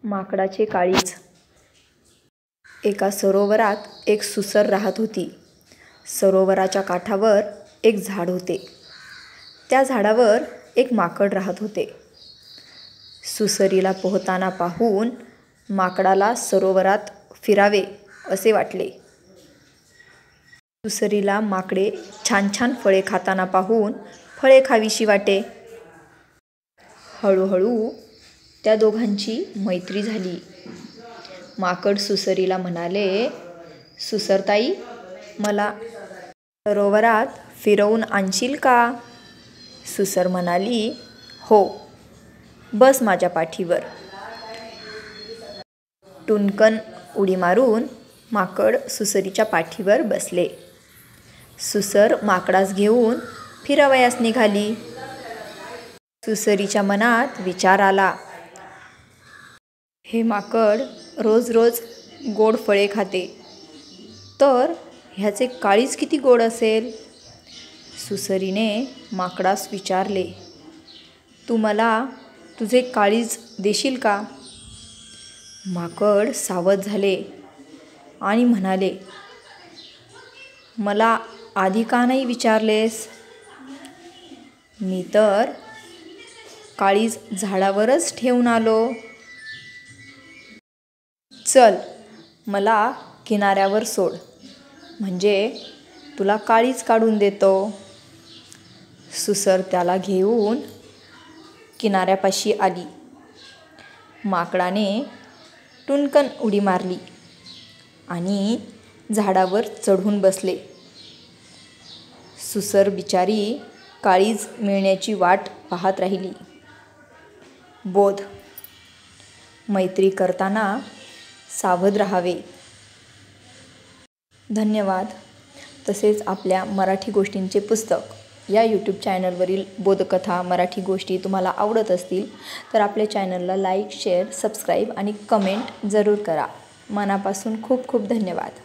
माकडाचे काळीज. एका सरोवरात एक सुसर राहत होती. सरोवराच्या काठावर एक झाड होते. त्या झाडावर एक माकड राहत होते. सुसरीला पोहताना पाहून माकडाला सरोवरात फिरावे असे वाटले. सुसरीला माकडे छान छान फळे खाताना पाहून फळे खावीशी वाटे. हळूहळू त्या दोघांची मैत्री झाली. माकड सुसरीला म्हणाले, सुसरताई, मला सरोवरात फिरवून आणशील का? सुसर म्हणाली, हो, बस माझ्या पाठीवर. टुणकन उडी मारून माकड सुसरीच्या पाठीवर बसले. सुसर माकडास घेऊन फिरावयास निघाली. सुसरीच्या मनात विचार आला, हे माकड रोज रोज गोड फळे खाते, तर ह्याचे काळीज किती गोड असेल. सुसरीने माकडास विचारले, तू मला तुझे काळीज देशील का? माकड सावध झाले आणि म्हणाले, मला आधी का नाही विचारलेस? मी तर काळीज झाडावरच ठेवून आलो. चल, मला किनाऱ्यावर सोड, म्हणजे तुला काळीज काढून देतो. सुसर त्याला घेऊन किनाऱ्यापाशी आली. माकडाने टुणकन उडी मारली आणि झाडावर चढून बसले. सुसर बिचारी काळीज मिळण्याची वाट पाहत राहिली. बोध: मैत्री करताना सावध राहावे. धन्यवाद. तसेच आपल्या मराठी गोष्टींचे पुस्तक या यूट्यूब चॅनलवरील बोधकथा, मराठी गोष्टी तुम्हाला आवडत असतील तर आपल्या चॅनलला लाईक, शेअर, सबस्क्राईब आणि कमेंट जरूर करा. मनापासून खूप खूप धन्यवाद.